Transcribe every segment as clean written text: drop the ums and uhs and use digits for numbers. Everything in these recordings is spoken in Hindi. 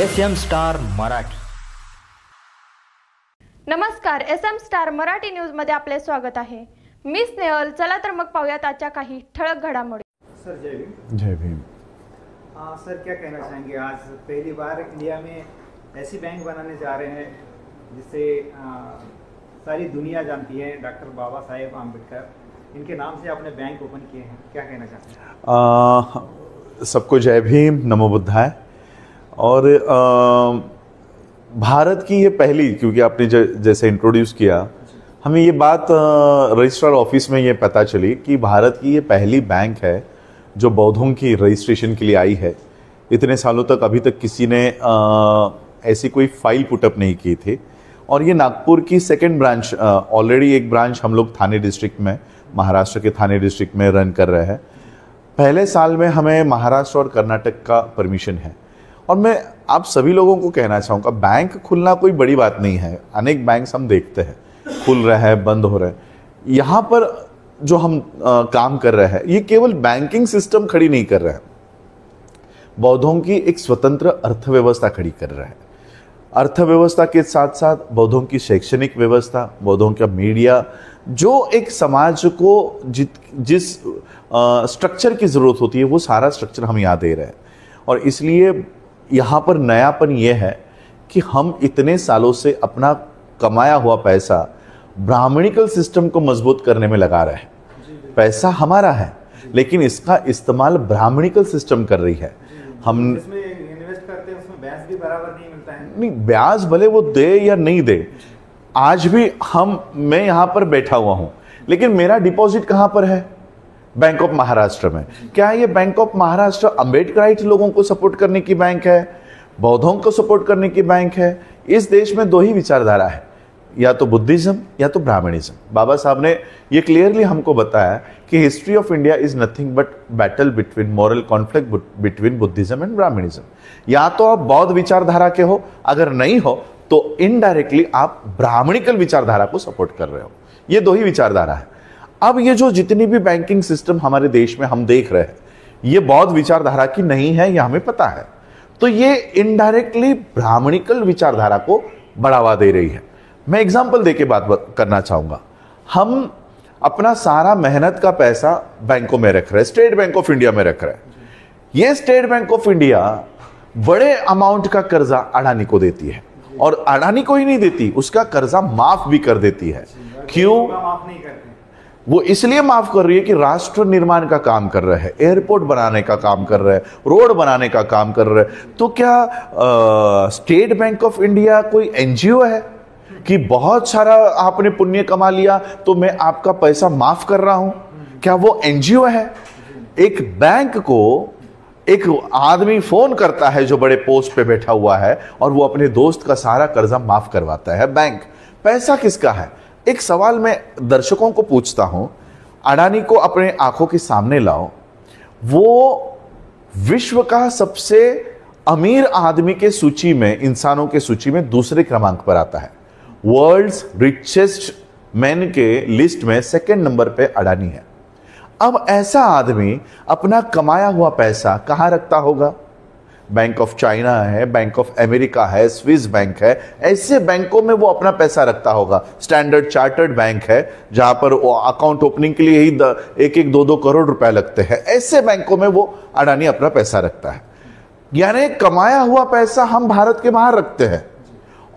SM star Marathi. नमस्कार, SM स्टार मराठी न्यूज मध्ये आपले स्वागत आहे. मी स्नेहल. चला तर मग पाहूयात आजच्या काही ठळक घडामोडी. सर जय भीम. जय भीम. सर क्या कहना चाहेंगे, आज पहली बार इंडिया में ऐसी बैंक बनाने जा रहे हैं जिसे सारी दुनिया जानती है, डॉक्टर बाबा साहेब आम्बेडकर, इनके नाम से आपने बैंक ओपन किए हैं, क्या कहना चाहते हैं? सबको जय भीम, नमो बुद्धाय. और भारत की ये पहली, क्योंकि आपने जैसे इंट्रोड्यूस किया, हमें ये बात रजिस्ट्रार ऑफिस में ये पता चली कि भारत की ये पहली बैंक है जो बौद्धों की रजिस्ट्रेशन के लिए आई है. इतने सालों तक अभी तक किसी ने ऐसी कोई फाइल पुटअप नहीं की थी. और ये नागपुर की सेकंड ब्रांच, ऑलरेडी एक ब्रांच हम लोग थाने डिस्ट्रिक्ट में, महाराष्ट्र के थाने डिस्ट्रिक्ट में रन कर रहे हैं. पहले साल में हमें महाराष्ट्र और कर्नाटक का परमिशन है. और मैं आप सभी लोगों को कहना चाहूँगा, बैंक खुलना कोई बड़ी बात नहीं है. अनेक बैंक्स हम देखते हैं खुल रहे हैं, बंद हो रहे हैं. यहाँ पर जो हम काम कर रहे हैं, ये केवल बैंकिंग सिस्टम खड़ी नहीं कर रहे हैं, बौद्धों की एक स्वतंत्र अर्थव्यवस्था खड़ी कर रहे हैं. अर्थव्यवस्था के साथ साथ बौद्धों की शैक्षणिक व्यवस्था, बौद्धों का मीडिया, जो एक समाज को जिस स्ट्रक्चर की ज़रूरत होती है, वो सारा स्ट्रक्चर हम यहाँ दे रहे हैं. और इसलिए यहाँ पर नयापन ये है कि हम इतने सालों से अपना कमाया हुआ पैसा ब्राह्मणिकल सिस्टम को मजबूत करने में लगा रहे हैं. पैसा हमारा है, लेकिन इसका इस्तेमाल ब्राह्मणिकल सिस्टम कर रही है. हम इसमें इन्वेस्ट करते हैं, उसमें ब्याज भी बराबर नहीं मिलता है. नहीं, ब्याज भले वो दे या नहीं दे, आज भी मैं यहाँ पर बैठा हुआ हूँ, लेकिन मेरा डिपॉजिट कहाँ पर है? बैंक ऑफ महाराष्ट्र में. क्या ये बैंक ऑफ महाराष्ट्र अम्बेडकराइट लोगों को सपोर्ट करने की बैंक है, बौद्धों को सपोर्ट करने की बैंक है? इस देश में दो ही विचारधारा है, या तो बुद्धिज्म या तो ब्राह्मणिज्म. बाबा साहब ने ये क्लियरली हमको बताया कि history of India is nothing but battle between, moral conflict between Buddhism and Brahmanism. या तो आप बौद्ध विचारधारा के हो, अगर नहीं हो तो इनडायरेक्टली आप ब्राह्मणिकल विचारधारा को सपोर्ट कर रहे हो. ये दो ही विचारधारा है. अब ये जो जितनी भी बैंकिंग सिस्टम हमारे देश में हम देख रहे हैं, ये बौद्ध विचारधारा की नहीं है, ये हमें पता है. तो ये इनडायरेक्टली ब्राह्मणिकल विचारधारा को बढ़ावा दे रही है. मैं एग्जांपल देके बात करना चाहूंगा. हम अपना सारा मेहनत का पैसा बैंकों में रख रहे हैं, स्टेट बैंक ऑफ इंडिया में रख रहे हैं. ये स्टेट बैंक ऑफ इंडिया बड़े अमाउंट का कर्जा अडानी को देती है, और अडानी को ही नहीं देती, उसका कर्जा माफ भी कर देती है. क्यों माफ नहीं करते? वो इसलिए माफ कर रही है कि राष्ट्र निर्माण का काम कर रहे हैं, एयरपोर्ट बनाने का काम कर रहे हैं, रोड बनाने का काम कर रहे हैं. तो क्या स्टेट बैंक ऑफ इंडिया कोई एनजीओ है कि बहुत सारा आपने पुण्य कमा लिया तो मैं आपका पैसा माफ कर रहा हूं? क्या वो एनजीओ है? एक बैंक को एक आदमी फोन करता है जो बड़े पोस्ट पे बैठा हुआ है, और वो अपने दोस्त का सारा कर्जा माफ करवाता है. बैंक पैसा किसका है? एक सवाल मैं दर्शकों को पूछता हूं, अडानी को अपने आंखों के सामने लाओ. वो विश्व का सबसे अमीर आदमी के सूची में, इंसानों के सूची में दूसरे क्रमांक पर आता है. वर्ल्ड्स रिचेस्ट मैन के लिस्ट में सेकंड नंबर पे अडानी है. अब ऐसा आदमी अपना कमाया हुआ पैसा कहां रखता होगा? बैंक ऑफ चाइना है, बैंक ऑफ अमेरिका है, स्विस बैंक है, ऐसे बैंकों में वो अपना पैसा रखता होगा. स्टैंडर्ड चार्टर्ड बैंक है जहां पर अकाउंट ओपनिंग के लिए ही 1-2 करोड़ रुपए लगते हैं. ऐसे बैंकों में वो अडानी अपना पैसा रखता है. यानी कमाया हुआ पैसा हम भारत के बाहर रखते हैं,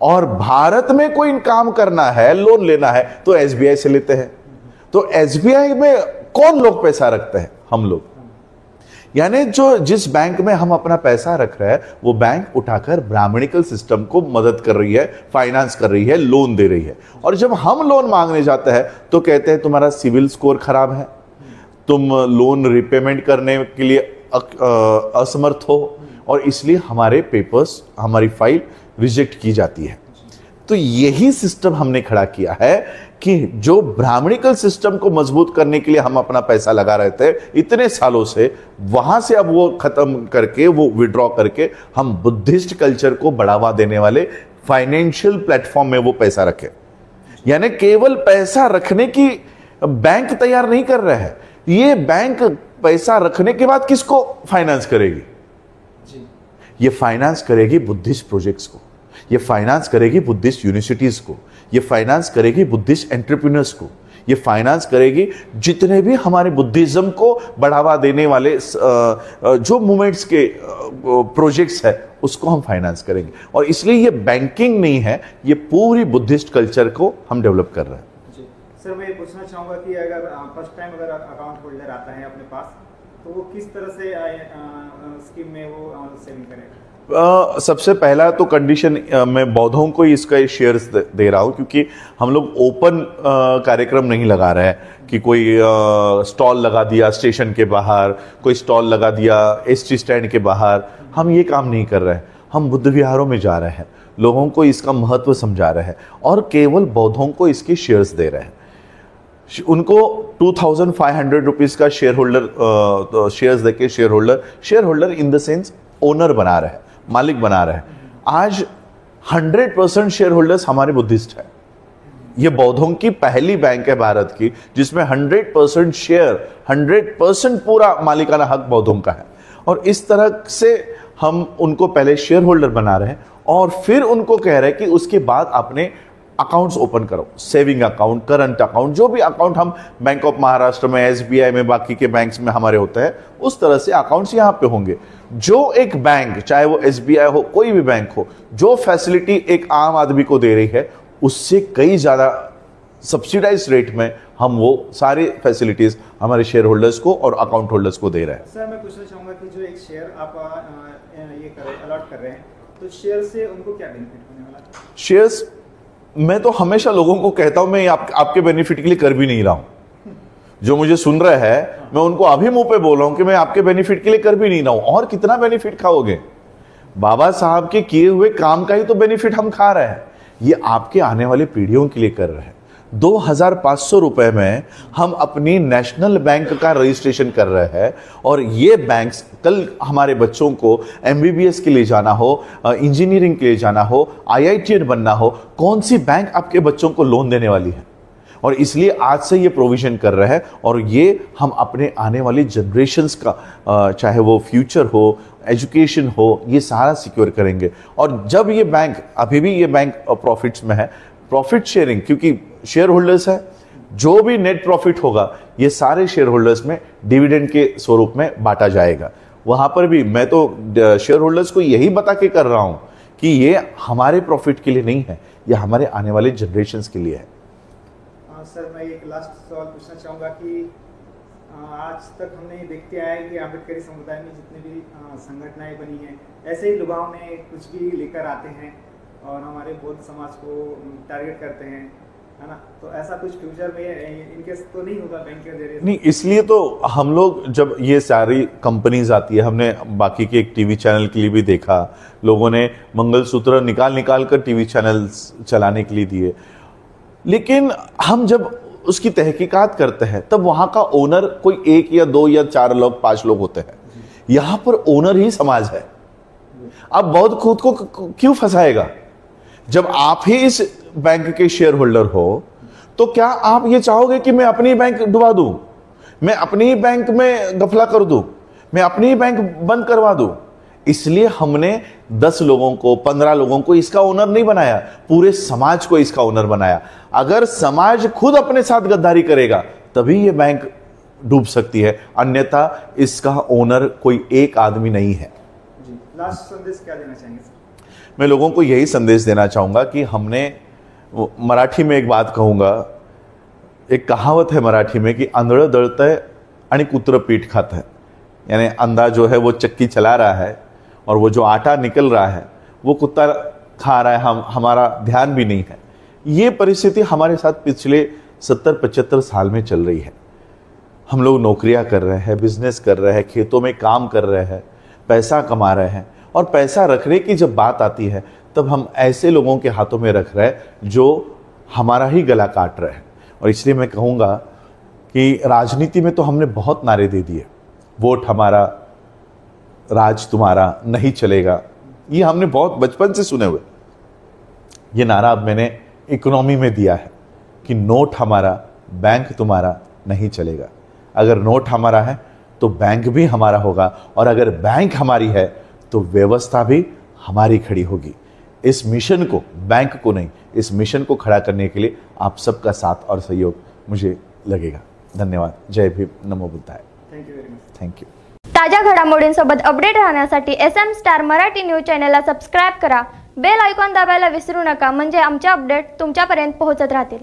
और भारत में कोई काम करना है, लोन लेना है, तो एसबीआई से लेते हैं. तो एसबीआई में कौन लोग पैसा रखते हैं? हम लोग. यानी जिस बैंक में हम अपना पैसा रख रहे हैं, वो बैंक उठाकर ब्राह्मणिकल सिस्टम को मदद कर रही है, फाइनेंस कर रही है, लोन दे रही है. और जब हम लोन मांगने जाते हैं तो कहते हैं तुम्हारा सिविल स्कोर खराब है, तुम लोन रिपेमेंट करने के लिए असमर्थ हो, और इसलिए हमारे पेपर्स, हमारी फाइल रिजेक्ट की जाती है. तो यही सिस्टम हमने खड़ा किया है कि जो ब्राह्मणिकल सिस्टम को मजबूत करने के लिए हम अपना पैसा लगा रहे थे इतने सालों से, वहां से अब वो खत्म करके, वो विड्रॉ करके हम बुद्धिस्ट कल्चर को बढ़ावा देने वाले फाइनेंशियल प्लेटफॉर्म में वो पैसा रखें. यानी केवल पैसा रखने की बैंक तैयार नहीं कर रहे हैं, ये बैंक पैसा रखने के बाद किसको फाइनेंस करेगी? ये फाइनेंस करेगी बुद्धिस्ट प्रोजेक्ट्स को, ये फाइनेंस करेगी बुद्धिस्ट यूनिवर्सिटीज़ को, ये फाइनेंस करेगी बुद्धिस्ट एंटरप्रेन्योर्स को, ये फाइनेंस करेगी जितने भी हमारे बुद्धिज्म को बढ़ावा देने वाले जो मूवमेंट्स के प्रोजेक्ट्स है उसको हम फाइनेंस करेंगे। और इसलिए ये बैंकिंग नहीं है, ये पूरी बुद्धिस्ट कल्चर को हम डेवलप कर रहे हैं। जी सर, मैं ये पूछना चाहूँगा कि अगर फर्स्ट टाइम अगर अकाउंट होल्डर आता है अपने पास, तो वो किस तरह से स्कीम में वो सेविंग करेगा? सबसे पहला तो कंडीशन मैं बौद्धों को इसका शेयर्स दे रहा हूँ, क्योंकि हम लोग ओपन कार्यक्रम नहीं लगा रहे हैं कि कोई स्टॉल लगा दिया स्टेशन के बाहर, कोई स्टॉल लगा दिया एसटी स्टैंड के बाहर। हम ये काम नहीं कर रहे हैं। हम बुद्ध विहारों में जा रहे हैं, लोगों को इसका महत्व समझा रहे हैं और केवल बौद्धों को इसके शेयर्स दे रहे हैं। उनको 2500 रुपीज़ का शेयर होल्डर शेयर्स देके share holder in the sense owner बना रहे हैं, मालिक बना रहे हैं। आज 100% शेयर होल्डर्स हमारे बुद्धिस्ट हैं। ये बौद्धों की पहली बैंक है भारत की जिसमें 100% शेयर, 100% पूरा मालिकाना हक बौद्धों का है। और इस तरह से हम उनको पहले शेयर होल्डर बना रहे हैं और फिर उनको कह रहे हैं कि उसके बाद अपने अकाउंट्स ओपन करो, सेविंग अकाउंट, करंट अकाउंट, जो भी अकाउंट हम बैंक ऑफ महाराष्ट्र में, एसबीआई में, बाकी के बैंक्स में हमारे होते हैं, उस तरह से अकाउंट्स यहाँ पे होंगे। जो एक बैंक, चाहे वो एसबीआई हो, कोई भी बैंक हो, जो फैसिलिटी एक आम आदमी को दे रही है उससे कई ज़्यादा सब्सिडाइज रेट में हम वो सारे फैसिलिटीज हमारे शेयर होल्डर्स को और अकाउंट होल्डर्स को दे रहे हैं। सर, मैं पूछना चाहूँगा कि जो एक शेयर आप ये अलॉट कर रहे हैं, तो शेयर से उनको क्या बेनिफिट होने वाला है? शेयर्स मैं तो हमेशा लोगों को कहता हूं, मैं आपके बेनिफिट के लिए कर भी नहीं रहा हूं। जो मुझे सुन रहे हैं, मैं उनको अभी मुंह पे बोल रहा हूं कि मैं आपके बेनिफिट के लिए कर भी नहीं रहा हूं। और कितना बेनिफिट खाओगे? बाबा साहब के किए हुए काम का ही तो बेनिफिट हम खा रहे हैं। ये आपके आने वाली पीढ़ियों के लिए कर रहे हैं। 2500 रुपए में हम अपनी नेशनल बैंक का रजिस्ट्रेशन कर रहे हैं और ये बैंक्स कल हमारे बच्चों को एमबीबीएस के लिए जाना हो, इंजीनियरिंग के लिए जाना हो, आईआईटीएन बनना हो, कौन सी बैंक आपके बच्चों को लोन देने वाली है? और इसलिए आज से ये प्रोविजन कर रहे हैं और ये हम अपने आने वाली जनरेशन्स का चाहे वो फ्यूचर हो, एजुकेशन हो, ये सारा सिक्योर करेंगे। और जब ये बैंक, अभी भी ये बैंक प्रॉफिट्स में है, प्रॉफिट शेयरिंग, क्योंकि शेयर होल्डर्स है, जो भी नेट प्रॉफिट होगा ये सारे शेयर होल्डर्स में डिविडेंड के स्वरूप में बांटा जाएगा। वहां पर भी मैं तो शेयर होल्डर्स को यही बता के कर रहा हूं कि ये हमारे प्रॉफिट के लिए नहीं है, ये हमारे आने वाले जनरेशन्स के लिए है। सर, मैं एक लास्ट सवाल पूछना चाहूँगा कि आज तक हमने देखते आए कि अम्बेडकरी समुदाय में जितनी भी संगठनाएं बनी हैं, ऐसे ही लुभाव में कुछ भी लेकर आते हैं और हमारे बौद्ध समाज को टारगेट करते हैं, है ना? तो ऐसा कुछ फ्यूचर में इनके तो नहीं होगा बैंक के जरिए? नहीं, इसलिए तो हम लोग जब ये सारी कंपनीज आती है, हमने बाकी के एक टीवी चैनल के लिए भी देखा, लोगों ने मंगलसूत्र निकाल कर टीवी चैनल चलाने के लिए दिए, लेकिन हम जब उसकी तहकीकात करते हैं तब वहां का ओनर कोई 1 या 2 या 4 लोग, 5 लोग होते हैं। यहां पर ओनर ही समाज है। अब बौद्ध खुद को क्यों फंसाएगा? जब आप ही इस बैंक के शेयर होल्डर हो तो क्या आप ये चाहोगे कि मैं अपनी बैंक डुबा दूं, मैं अपनी बैंक में गफला कर दूं, मैं अपनी बैंक बंद करवा दूं? इसलिए हमने 10 लोगों को, 15 लोगों को इसका ओनर नहीं बनाया, पूरे समाज को इसका ओनर बनाया। अगर समाज खुद अपने साथ गद्दारी करेगा तभी ये बैंक डूब सकती है, अन्यथा इसका ओनर कोई एक आदमी नहीं है। जी, लास्ट संदेश क्या देना चाहेंगे? मैं लोगों को यही संदेश देना चाहूंगा कि हमने, मराठी में एक बात कहूंगा, एक कहावत है मराठी में कि आंधळं दळतंय आणि कुत्रं पीठ खात है। यानी अंधा जो है वो चक्की चला रहा है और वो जो आटा निकल रहा है वो कुत्ता खा रहा है, हमारा ध्यान भी नहीं है। ये परिस्थिति हमारे साथ पिछले 70-75 साल में चल रही है। हम लोग नौकरियां कर रहे हैं, बिजनेस कर रहे हैं, खेतों में काम कर रहे हैं, पैसा कमा रहे हैं, और पैसा रखने की जब बात आती है तब हम ऐसे लोगों के हाथों में रख रहे हैं जो हमारा ही गला काट रहे हैं। और इसलिए मैं कहूँगा कि राजनीति में तो हमने बहुत नारे दे दिए, वोट हमारा, राज तुम्हारा, नहीं चलेगा, ये हमने बहुत बचपन से सुने हुए। ये नारा अब मैंने इकोनॉमी में दिया है कि नोट हमारा, बैंक तुम्हारा, नहीं चलेगा। अगर नोट हमारा है तो बैंक भी हमारा होगा, और अगर बैंक हमारी है तो व्यवस्था भी हमारी खड़ी होगी। इस मिशन को, बैंक को नहीं, इस मिशन को खड़ा करने के लिए आप सबका साथ और सहयोग मुझे लगेगा। धन्यवाद। जय भीम, नमो बुद्धाय। Thank you very much. थँक्यू। ताज्या घडामोडींसोबत अपडेट राहण्यासाठी SM स्टार मराठी न्यूज चॅनलला सबस्क्राईब करा, बेल आयकॉन दाबायला विसरू नका, म्हणजे आमचे अपडेट तुमच्यापर्यंत पोहोचत राहतील।